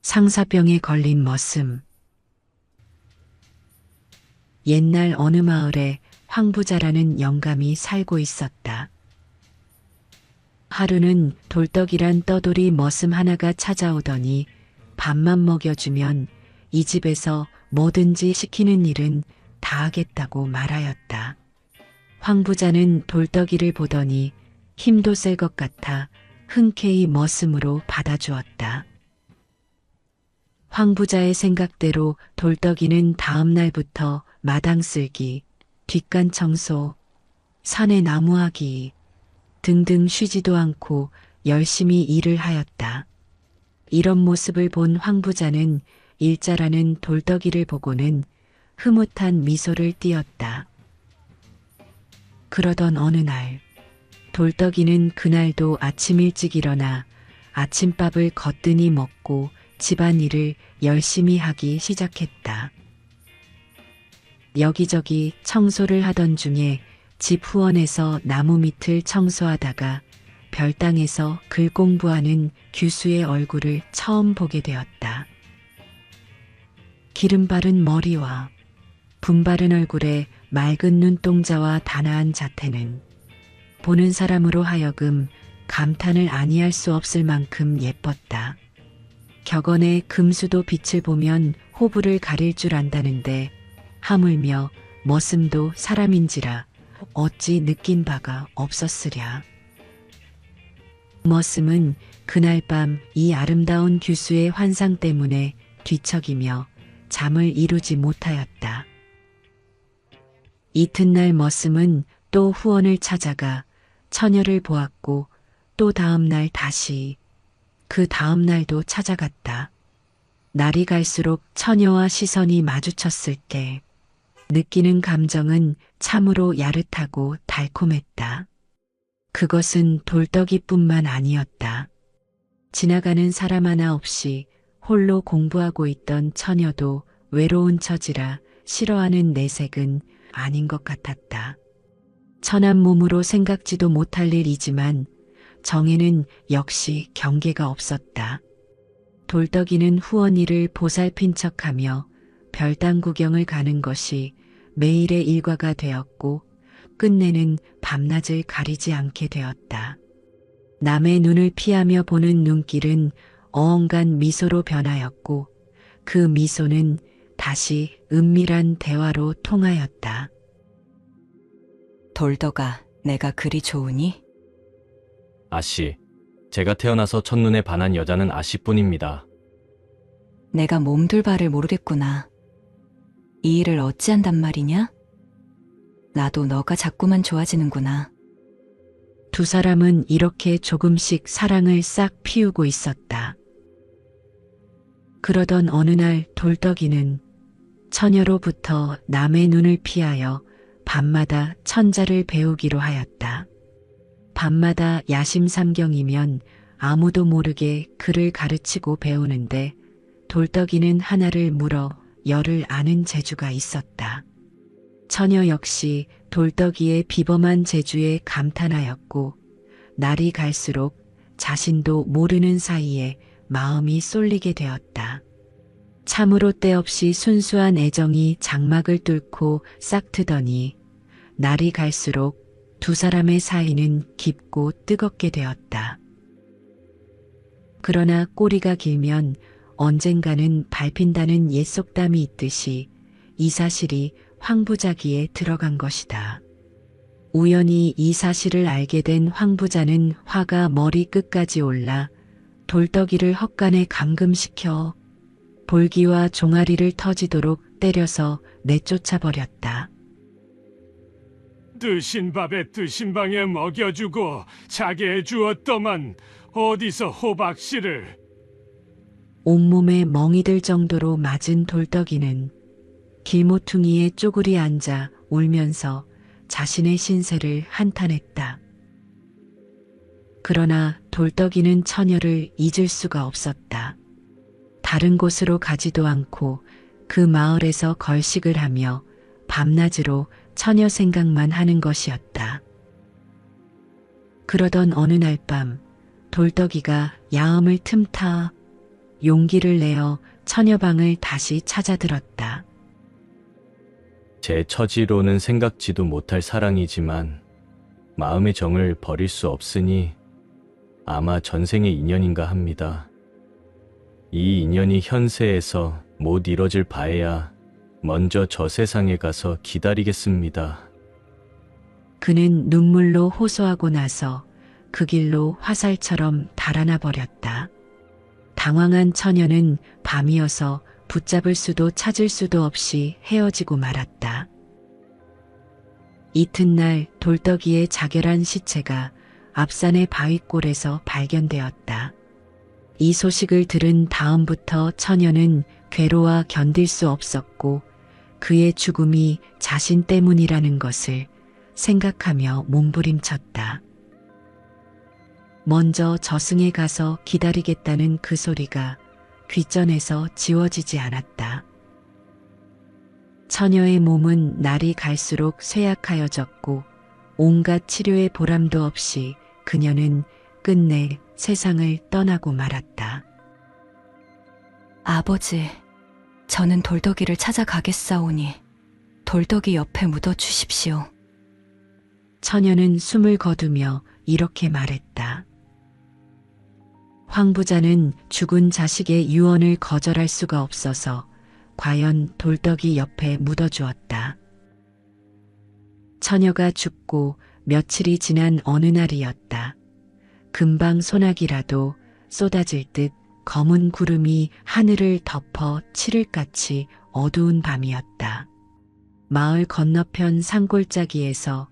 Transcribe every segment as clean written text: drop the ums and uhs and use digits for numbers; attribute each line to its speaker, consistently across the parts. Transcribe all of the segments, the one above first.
Speaker 1: 상사병에 걸린 머슴. 옛날 어느 마을에 황부자라는 영감이 살고 있었다. 하루는 돌떡이란 떠돌이 머슴 하나가 찾아오더니 밥만 먹여주면 이 집에서 뭐든지 시키는 일은 다 하겠다고 말하였다. 황부자는 돌떡이를 보더니 힘도 셀 것 같아 흔쾌히 머슴으로 받아주었다. 황부자의 생각대로 돌떡이는 다음 날부터 마당 쓸기, 뒷간 청소, 산에 나무하기 등등 쉬지도 않고 열심히 일을 하였다. 이런 모습을 본 황부자는 일자라는 돌떡이를 보고는 흐뭇한 미소를 띄었다. 그러던 어느 날, 돌떡이는 그날도 아침 일찍 일어나 아침밥을 거뜬히 먹고 집안일을 열심히 하기 시작했다. 여기저기 청소를 하던 중에 집 후원에서 나무 밑을 청소하다가 별당에서 글 공부하는 규수의 얼굴을 처음 보게 되었다. 기름 바른 머리와 분바른 얼굴에 맑은 눈동자와 단아한 자태는 보는 사람으로 하여금 감탄을 아니할 수 없을 만큼 예뻤다. 격언의 금수도 빛을 보면 호부를 가릴 줄 안다는데 하물며 머슴도 사람인지라 어찌 느낀 바가 없었으랴. 머슴은 그날 밤 이 아름다운 규수의 환상 때문에 뒤척이며 잠을 이루지 못하였다. 이튿날 머슴은 또 후원을 찾아가 처녀를 보았고 또 다음 날 다시 그 다음 날도 찾아갔다. 날이 갈수록 처녀와 시선이 마주쳤을 때 느끼는 감정은 참으로 야릇하고 달콤했다. 그것은 돌떡이뿐만 아니었다. 지나가는 사람 하나 없이 홀로 공부하고 있던 처녀도 외로운 처지라 싫어하는 내색은 아닌 것 같았다. 천한 몸으로 생각지도 못할 일이지만 정에는 역시 경계가 없었다. 돌떡이는 후원일을 보살핀 척하며 별당 구경을 가는 것이 매일의 일과가 되었고 끝내는 밤낮을 가리지 않게 되었다. 남의 눈을 피하며 보는 눈길은 어언간 미소로 변하였고 그 미소는 다시 은밀한 대화로 통하였다.
Speaker 2: 돌덕아, 내가 그리 좋으니?
Speaker 3: 아씨, 제가 태어나서 첫눈에 반한 여자는 아씨뿐입니다.
Speaker 2: 내가 몸둘 바를 모르겠구나. 이 일을 어찌한단 말이냐? 나도 너가 자꾸만 좋아지는구나.
Speaker 1: 두 사람은 이렇게 조금씩 사랑을 싹 피우고 있었다. 그러던 어느 날 돌떡이는 처녀로부터 남의 눈을 피하여 밤마다 천자를 배우기로 하였다. 밤마다 야심삼경이면 아무도 모르게 글을 가르치고 배우는데 돌떡이는 하나를 물어 열을 아는 재주가 있었다. 처녀 역시 돌떡이의 비범한 재주에 감탄하였고 날이 갈수록 자신도 모르는 사이에 마음이 쏠리게 되었다. 참으로 때없이 순수한 애정이 장막을 뚫고 싹트더니 날이 갈수록 두 사람의 사이는 깊고 뜨겁게 되었다. 그러나 꼬리가 길면 언젠가는 밟힌다는 옛 속담이 있듯이 이 사실이 황부자 귀에 들어간 것이다. 우연히 이 사실을 알게 된 황부자는 화가 머리 끝까지 올라 돌떡이를 헛간에 감금시켜 볼기와 종아리를 터지도록 때려서 내쫓아 버렸다.
Speaker 4: 드신 밥에 드신 방에 먹여주고 자게 해주었더만 어디서 호박씨를.
Speaker 1: 온몸에 멍이 들 정도로 맞은 돌떡이는 길모퉁이에 쪼그리 앉아 울면서 자신의 신세를 한탄했다. 그러나 돌떡이는 처녀를 잊을 수가 없었다. 다른 곳으로 가지도 않고 그 마을에서 걸식을 하며 밤낮으로 처녀 생각만 하는 것이었다. 그러던 어느 날 밤 돌떡이가 야음을 틈타 용기를 내어 처녀 방을 다시 찾아들었다.
Speaker 3: 제 처지로는 생각지도 못할 사랑이지만 마음의 정을 버릴 수 없으니 아마 전생의 인연인가 합니다. 이 인연이 현세에서 못 이뤄질 바에야 먼저 저 세상에 가서 기다리겠습니다.
Speaker 1: 그는 눈물로 호소하고 나서 그 길로 화살처럼 달아나 버렸다. 당황한 처녀는 밤이어서 붙잡을 수도 찾을 수도 없이 헤어지고 말았다. 이튿날 돌떡이의 자결한 시체가 앞산의 바위골에서 발견되었다. 이 소식을 들은 다음부터 처녀는 괴로워 견딜 수 없었고 그의 죽음이 자신 때문이라는 것을 생각하며 몸부림쳤다. 먼저 저승에 가서 기다리겠다는 그 소리가 귓전에서 지워지지 않았다. 처녀의 몸은 날이 갈수록 쇠약하여졌고 온갖 치료의 보람도 없이 그녀는 끝내 세상을 떠나고 말았다.
Speaker 2: 아버지, 저는 돌덕이를 찾아가겠사오니 돌덕이 옆에 묻어 주십시오.
Speaker 1: 처녀는 숨을 거두며 이렇게 말했다. 황부자는 죽은 자식의 유언을 거절할 수가 없어서 과연 돌떡이 옆에 묻어주었다. 처녀가 죽고 며칠이 지난 어느 날이었다. 금방 소나기라도 쏟아질 듯 검은 구름이 하늘을 덮어 칠흑같이 어두운 밤이었다. 마을 건너편 산골짜기에서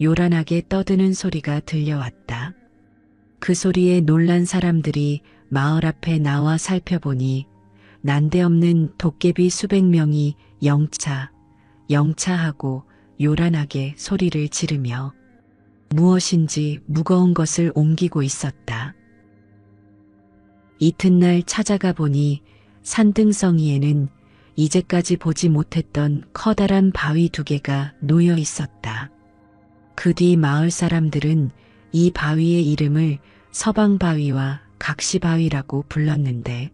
Speaker 1: 요란하게 떠드는 소리가 들려왔다. 그 소리에 놀란 사람들이 마을 앞에 나와 살펴보니 난데없는 도깨비 수백 명이 영차, 영차하고 요란하게 소리를 지르며 무엇인지 무거운 것을 옮기고 있었다. 이튿날 찾아가 보니 산등성이에는 이제까지 보지 못했던 커다란 바위 2개가 놓여 있었다. 그 뒤 마을 사람들은 이 바위의 이름을 서방바위와 각시바위라고 불렀는데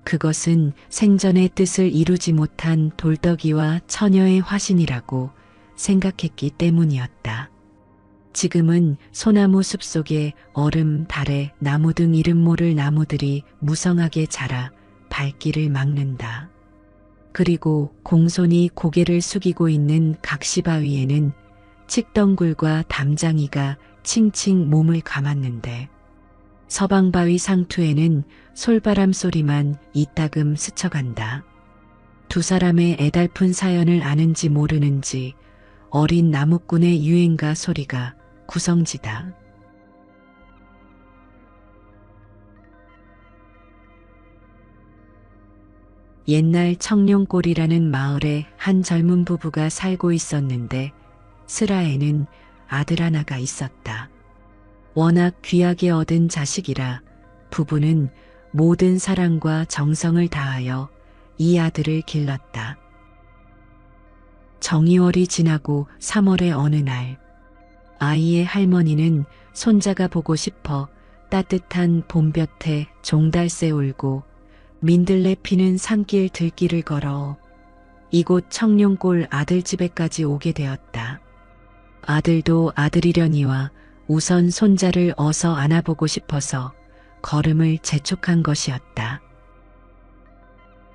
Speaker 1: 그것은 생전의 뜻을 이루지 못한 돌떡이와 처녀의 화신이라고 생각했기 때문이었다. 지금은 소나무 숲속에 얼음, 다래, 나무 등 이름 모를 나무들이 무성하게 자라 발길을 막는다. 그리고 공손히 고개를 숙이고 있는 각시바위에는 칡덩굴과 담장이가 칭칭 몸을 감았는데 서방바위 상투에는 솔바람 소리만 이따금 스쳐간다. 두 사람의 애달픈 사연을 아는지 모르는지 어린 나무꾼의 유행가 소리가 구성지다. 옛날 청룡골이라는 마을에 한 젊은 부부가 살고 있었는데 슬하에는 아들 하나가 있었다. 워낙 귀하게 얻은 자식이라 부부는 모든 사랑과 정성을 다하여 이 아들을 길렀다. 정이월이 지나고 3월의 어느 날 아이의 할머니는 손자가 보고 싶어 따뜻한 봄볕에 종달새 울고 민들레 피는 산길 들길을 걸어 이곳 청룡골 아들집에까지 오게 되었다. 아들도 아들이려니와 우선 손자를 어서 안아보고 싶어서 걸음을 재촉한 것이었다.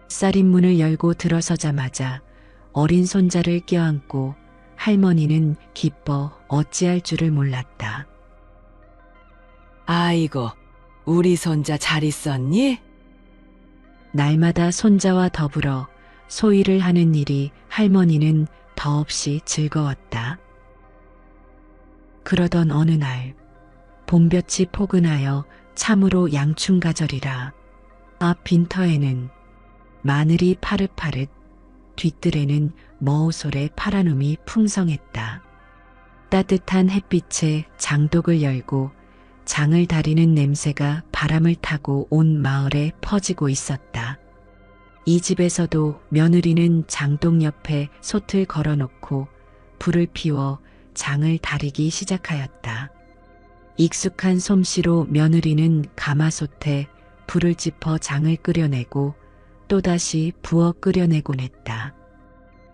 Speaker 1: 쌀인문을 열고 들어서자마자 어린 손자를 껴안고 할머니는 기뻐 어찌할 줄을 몰랐다.
Speaker 5: 아이고, 우리 손자 잘 있었니?
Speaker 1: 날마다 손자와 더불어 소일을 하는 일이 할머니는 더없이 즐거웠다. 그러던 어느 날 봄볕이 포근하여 참으로 양춘가절이라 앞 빈터에는 마늘이 파릇파릇 뒤뜰에는 머우솔의 파란움이 풍성했다. 따뜻한 햇빛에 장독을 열고 장을 다리는 냄새가 바람을 타고 온 마을에 퍼지고 있었다. 이 집에서도 며느리는 장독 옆에 솥을 걸어놓고 불을 피워 장을 다리기 시작하였다. 익숙한 솜씨로 며느리는 가마솥에 불을 짚어 장을 끓여내고 또다시 부어 끓여내곤 했다.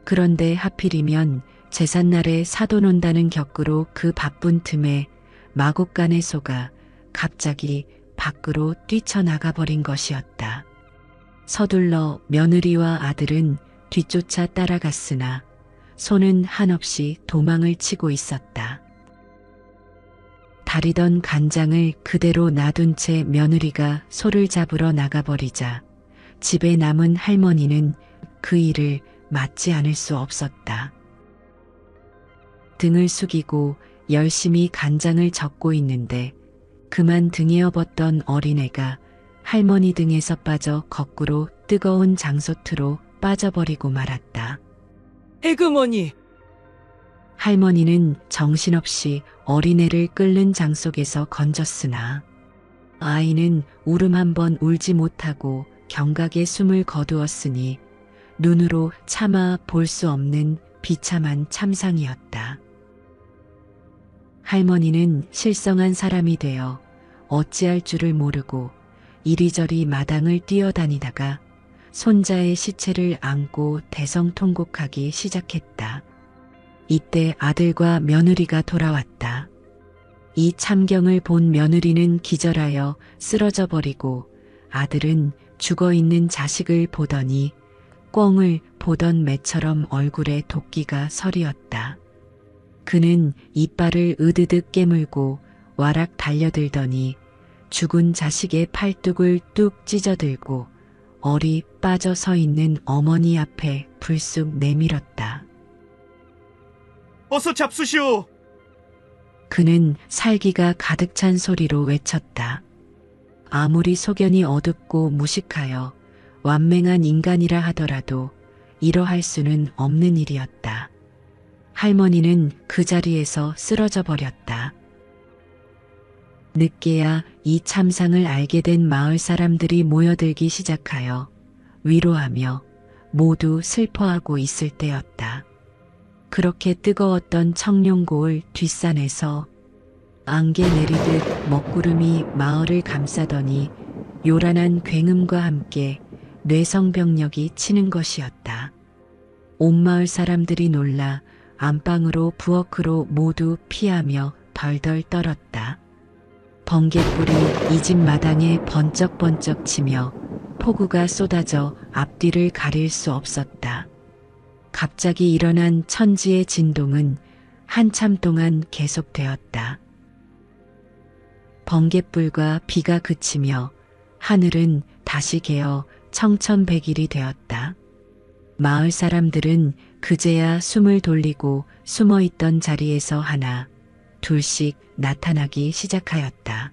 Speaker 1: 그런데 하필이면 제삿날에 사돈 온다는 격으로 그 바쁜 틈에 마곡간의 소가 갑자기 밖으로 뛰쳐나가 버린 것이었다. 서둘러 며느리와 아들은 뒤쫓아 따라갔으나 소는 한없이 도망을 치고 있었다. 다리던 간장을 그대로 놔둔 채 며느리가 소를 잡으러 나가버리자 집에 남은 할머니는 그 일을 막지 않을 수 없었다. 등을 숙이고 열심히 간장을 젓고 있는데 그만 등에 업었던 어린애가 할머니 등에서 빠져 거꾸로 뜨거운 장솥으로 빠져버리고 말았다.
Speaker 5: 에그머니,
Speaker 1: 할머니는 정신없이 어린애를 끓는 장 속에서 건졌으나 아이는 울음 한번 울지 못하고 경각에 숨을 거두었으니 눈으로 차마 볼 수 없는 비참한 참상이었다. 할머니는 실성한 사람이 되어 어찌할 줄을 모르고 이리저리 마당을 뛰어다니다가 손자의 시체를 안고 대성통곡하기 시작했다. 이때 아들과 며느리가 돌아왔다. 이 참경을 본 며느리는 기절하여 쓰러져 버리고 아들은 죽어있는 자식을 보더니 꿩을 보던 매처럼 얼굴에 도끼가 서리었다. 그는 이빨을 으드득 깨물고 와락 달려들더니 죽은 자식의 팔뚝을 뚝 찢어들고 얼이 빠져 서 있는 어머니 앞에 불쑥 내밀었다.
Speaker 6: 어서 잡수시오.
Speaker 1: 그는 살기가 가득 찬 소리로 외쳤다. 아무리 소견이 어둡고 무식하여 완맹한 인간이라 하더라도 이러할 수는 없는 일이었다. 할머니는 그 자리에서 쓰러져 버렸다. 늦게야 이 참상을 알게 된 마을 사람들이 모여들기 시작하여 위로하며 모두 슬퍼하고 있을 때였다. 그렇게 뜨거웠던 청룡고을 뒷산에서 안개 내리듯 먹구름이 마을을 감싸더니 요란한 굉음과 함께 뇌성병력이 치는 것이었다. 온 마을 사람들이 놀라 안방으로 부엌으로 모두 피하며 덜덜 떨었다. 번갯불이 이 집 마당에 번쩍번쩍 치며 폭우가 쏟아져 앞뒤를 가릴 수 없었다. 갑자기 일어난 천지의 진동은 한참 동안 계속되었다. 번갯불과 비가 그치며 하늘은 다시 개어 청천백일이 되었다. 마을 사람들은 그제야 숨을 돌리고 숨어있던 자리에서 하나, 둘씩 나타나기 시작하였다.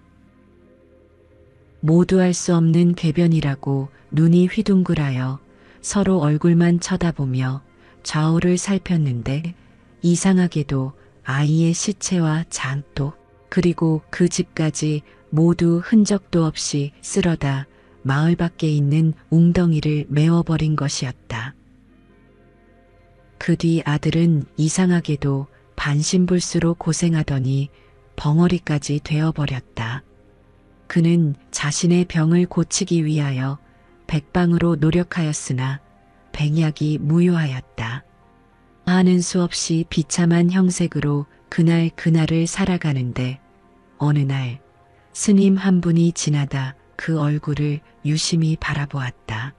Speaker 1: 모두 알 수 없는 궤변이라고 눈이 휘둥그라여 서로 얼굴만 쳐다보며 좌우를 살폈는데 이상하게도 아이의 시체와 장독 그리고 그 집까지 모두 흔적도 없이 쓸어다 마을 밖에 있는 웅덩이를 메워버린 것이었다. 그 뒤 아들은 이상하게도 반신불수로 고생하더니 벙어리까지 되어버렸다. 그는 자신의 병을 고치기 위하여 백방으로 노력하였으나 백약이 무효하였다. 하는 수 없이 비참한 형색으로 그날 그날을 살아가는데 어느 날 스님 한 분이 지나다 그 얼굴을 유심히 바라보았다.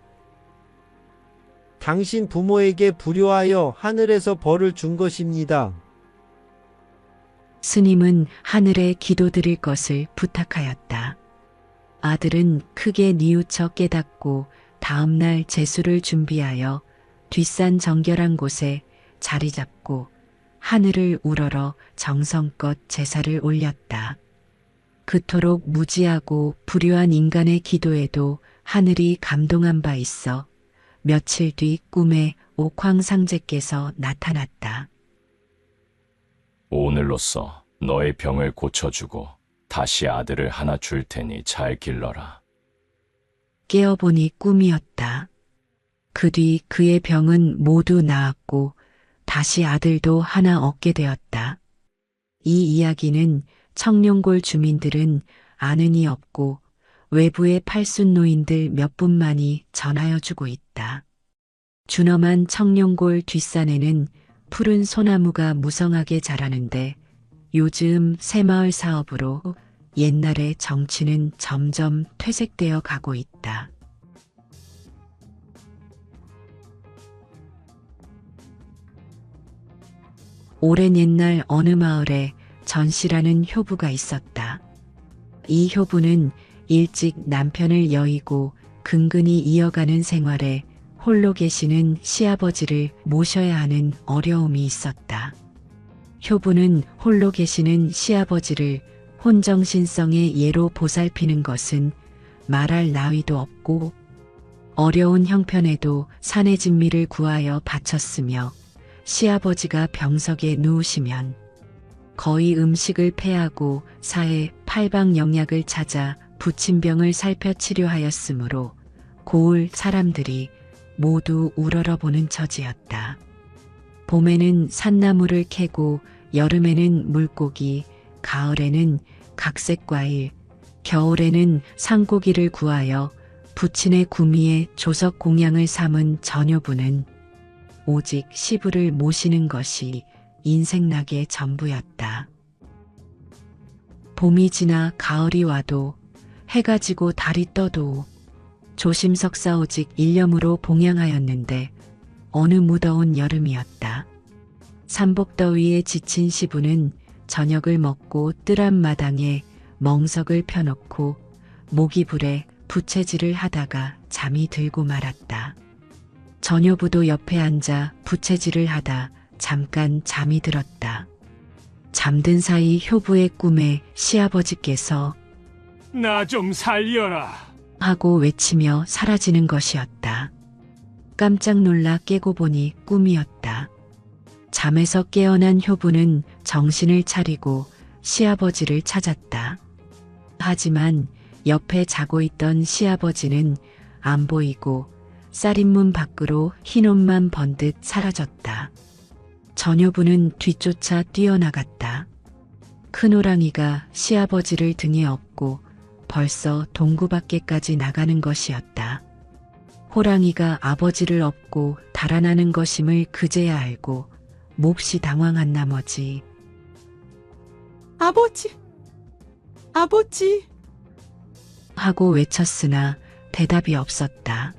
Speaker 7: 당신 부모에게 불효하여 하늘에서 벌을 준 것입니다.
Speaker 1: 스님은 하늘에 기도드릴 것을 부탁하였다. 아들은 크게 뉘우쳐 깨닫고 다음날 제수를 준비하여 뒷산 정결한 곳에 자리 잡고 하늘을 우러러 정성껏 제사를 올렸다. 그토록 무지하고 불효한 인간의 기도에도 하늘이 감동한 바 있어 며칠 뒤 꿈에 옥황상제께서 나타났다.
Speaker 8: 오늘로써 너의 병을 고쳐주고 다시 아들을 하나 줄 테니 잘 길러라.
Speaker 1: 깨어보니 꿈이었다. 그 뒤 그의 병은 모두 나았고 다시 아들도 하나 얻게 되었다. 이 이야기는 청룡골 주민들은 아는 이 없고 외부의 팔순 노인들 몇 분만이 전하여 주고 있다. 준엄한 청룡골 뒷산에는 푸른 소나무가 무성하게 자라는데 요즘 새마을 사업으로 옛날의 정취는 점점 퇴색되어 가고 있다. 오랜 옛날 어느 마을에 전씨라는 효부가 있었다. 이 효부는 일찍 남편을 여의고 근근히 이어가는 생활에 홀로 계시는 시아버지를 모셔야 하는 어려움이 있었다. 효부는 홀로 계시는 시아버지를 혼정신성의 예로 보살피는 것은 말할 나위도 없고 어려운 형편에도 산의 진미를 구하여 바쳤으며 시아버지가 병석에 누우시면 거의 음식을 패하고 사해 팔방영약을 찾아 부친병을 살펴 치료하였으므로 고을 사람들이 모두 우러러보는 처지였다. 봄에는 산나물을 캐고 여름에는 물고기, 가을에는 각색과일, 겨울에는 산고기를 구하여 부친의 구미에 조석 공양을 삼은 전효부는 오직 시부를 모시는 것이 인생락의 전부였다. 봄이 지나 가을이 와도 해가 지고 달이 떠도 조심석사 오직 일념으로 봉양하였는데 어느 무더운 여름이었다. 삼복더위에 지친 시부는 저녁을 먹고 뜰 앞마당에 멍석을 펴놓고 모기불에 부채질을 하다가 잠이 들고 말았다. 전효부도 옆에 앉아 부채질을 하다 잠깐 잠이 들었다. 잠든 사이 효부의 꿈에 시아버지께서
Speaker 4: 나 좀 살려라.
Speaker 1: 하고 외치며 사라지는 것이었다. 깜짝 놀라 깨고 보니 꿈이었다. 잠에서 깨어난 효부는 정신을 차리고 시아버지를 찾았다. 하지만 옆에 자고 있던 시아버지는 안 보이고 쌀인문 밖으로 흰옷만 번듯 사라졌다. 전효부는 뒤쫓아 뛰어나갔다. 큰 호랑이가 시아버지를 등에 업고 벌써 동구 밖에까지 나가는 것이었다. 호랑이가 아버지를 업고 달아나는 것임을 그제야 알고 몹시 당황한 나머지
Speaker 5: 아버지, 아버지.
Speaker 1: 하고 외쳤으나 대답이 없었다.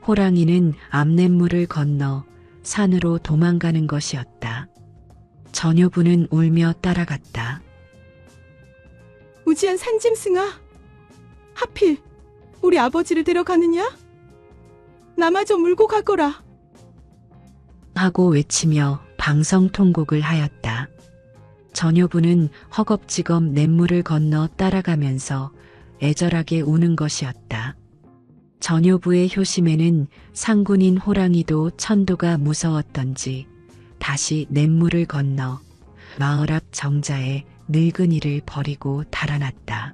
Speaker 1: 호랑이는 암냇물을 건너 산으로 도망가는 것이었다. 전효부는 울며 따라갔다.
Speaker 5: 우지한 산짐승아, 하필 우리 아버지를 데려가느냐? 나마저 물고 가거라.
Speaker 1: 하고 외치며 방성통곡을 하였다. 전효부는 허겁지겁 냇물을 건너 따라가면서 애절하게 우는 것이었다. 전효부의 효심에는 상군인 호랑이도 천도가 무서웠던지 다시 냇물을 건너 마을 앞 정자에 늙은이를 버리고 달아났다.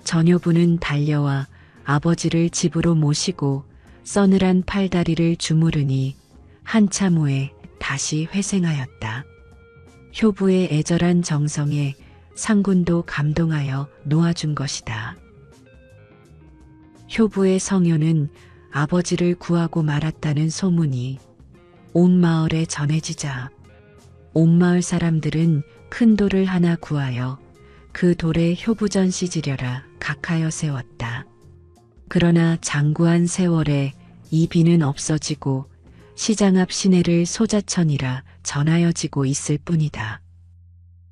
Speaker 1: 전효부는 달려와 아버지를 집으로 모시고 서늘한 팔다리를 주무르니 한참 후에 다시 회생하였다. 효부의 애절한 정성에 상군도 감동하여 놓아준 것이다. 효부의 성효는 아버지를 구하고 말았다는 소문이 온 마을에 전해지자 온 마을 사람들은 큰 돌을 하나 구하여 그 돌에 효부전시 지려라 각하여 세웠다. 그러나 장구한 세월에 이 비는 없어지고 시장 앞 시내를 소자천이라 전하여지고 있을 뿐이다.